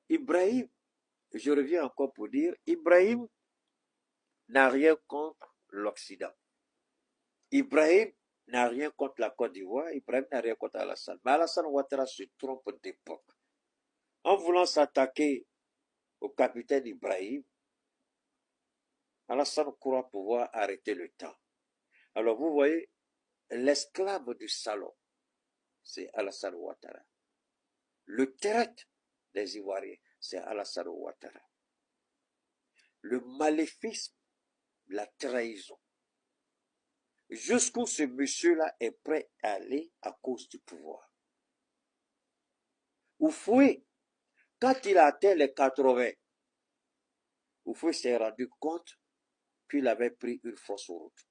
Ibrahim, je reviens encore pour dire, Ibrahim n'a rien contre l'Occident. Ibrahim n'a rien contre la Côte d'Ivoire, Ibrahim n'a rien contre Alassane. Mais Alassane Ouattara se trompe d'époque. En voulant s'attaquer au capitaine Ibrahim, Alassane croit pouvoir arrêter le temps. Alors vous voyez, l'esclave du salon, c'est Alassane Ouattara. Le traître des Ivoiriens, c'est Alassane Ouattara. Le maléfice, la trahison. Jusqu'où ce monsieur-là est prêt à aller à cause du pouvoir. Oufoué, quand il a atteint les 80, Oufoué s'est rendu compte qu'il avait pris une fausse route.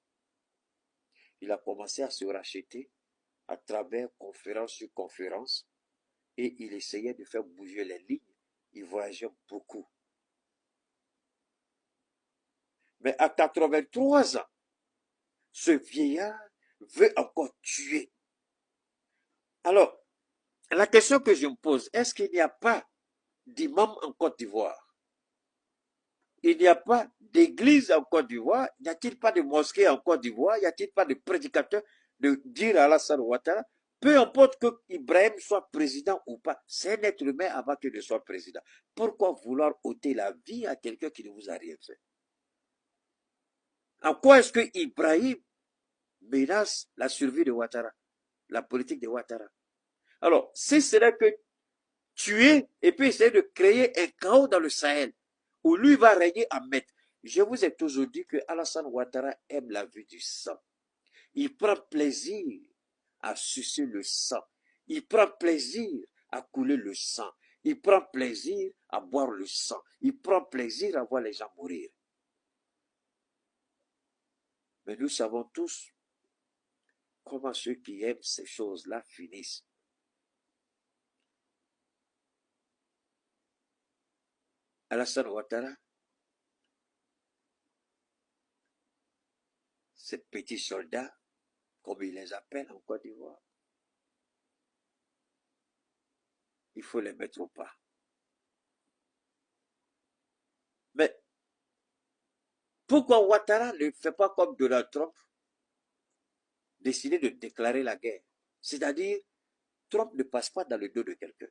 Il a commencé à se racheter à travers conférence sur conférence et il essayait de faire bouger les lignes. Il voyageait beaucoup. Mais à 83 ans, ce vieillard veut encore tuer. Alors, la question que je me pose, est-ce qu'il n'y a pas d'imam en Côte d'Ivoire? Il n'y a pas d'église en Côte d'Ivoire? N'y a-t-il pas de mosquée en Côte d'Ivoire? Y a-t-il pas de prédicateur de dire à Alassane Ouattara, peu importe que Ibrahim soit président ou pas, c'est un être humain avant qu'il ne soit président. Pourquoi vouloir ôter la vie à quelqu'un qui ne vous a rien fait? En quoi est-ce que Ibrahim menace la survie de Ouattara, la politique de Ouattara? Alors, si ce n'est que tuer et puis essayer de créer un chaos dans le Sahel, où lui va régner en maître. Je vous ai toujours dit que Alassane Ouattara aime la vue du sang. Il prend plaisir à sucer le sang. Il prend plaisir à couler le sang. Il prend plaisir à boire le sang. Il prend plaisir à voir les gens mourir. Mais nous savons tous comment ceux qui aiment ces choses-là finissent. Alassane Ouattara, ces petits soldats, comme ils les appellent en Côte d'Ivoire, il faut les mettre au pas. Mais pourquoi Ouattara ne fait pas comme Donald Trump, décider de déclarer la guerre? C'est-à-dire, Trump ne passe pas dans le dos de quelqu'un.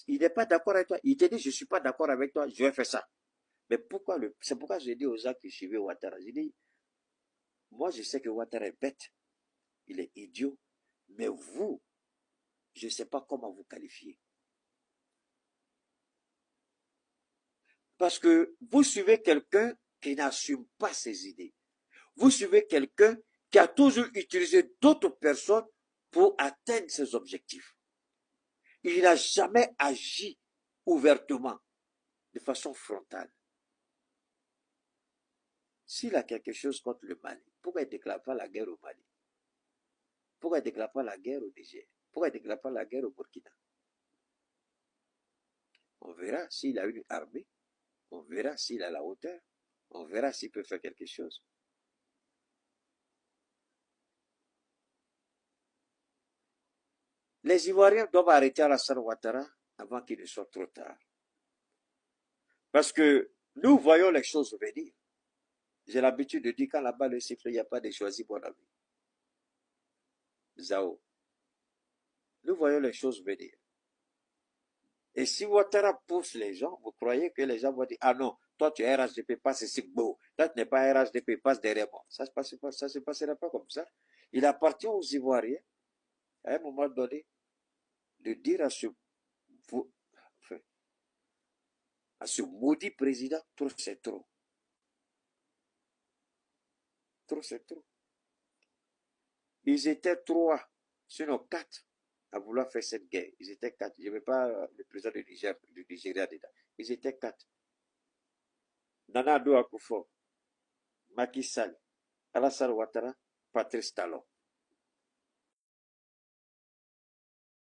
Il n'est pas d'accord avec toi. Il te dit, je ne suis pas d'accord avec toi, je vais faire ça. Mais pourquoi c'est pourquoi j'ai dit aux gens qui suivaient Ouattara, j'ai dit, moi je sais que Ouattara est bête, il est idiot, mais vous, je ne sais pas comment vous qualifier. Parce que vous suivez quelqu'un qui n'assume pas ses idées. Vous suivez quelqu'un qui a toujours utilisé d'autres personnes pour atteindre ses objectifs. Il n'a jamais agi ouvertement, de façon frontale. S'il a quelque chose contre le Mali, pourquoi il ne déclare pas la guerre au Mali? Pourquoi il ne déclare pas la guerre au Niger? Pourquoi il ne déclare pas la guerre au Burkina? On verra s'il a une armée, on verra s'il a la hauteur, on verra s'il peut faire quelque chose. Les Ivoiriens doivent arrêter Alassane Ouattara avant qu'il ne soit trop tard. Parce que nous voyons les choses venir. J'ai l'habitude de dire quand là-bas le siffle, il n'y a pas de choisi bon ami. Zao. Nous voyons les choses venir. Et si Ouattara pousse les gens, vous croyez que les gens vont dire, ah non, toi tu es RHDP, passe ici, beau. Toi tu n'es pas RHDP, passe derrière moi. Ça ne se passera pas comme ça. Il appartient aux Ivoiriens, à un moment donné, de dire à ce maudit président, trop c'est trop. Trop c'est trop. Ils étaient 3, sinon 4, à vouloir faire cette guerre. Ils étaient 4. Je ne veux pas le président du Nigeria dedans. Ils étaient 4. Nana Addo Akufo, Macky Sall, Alassane Ouattara, Patrice Talon.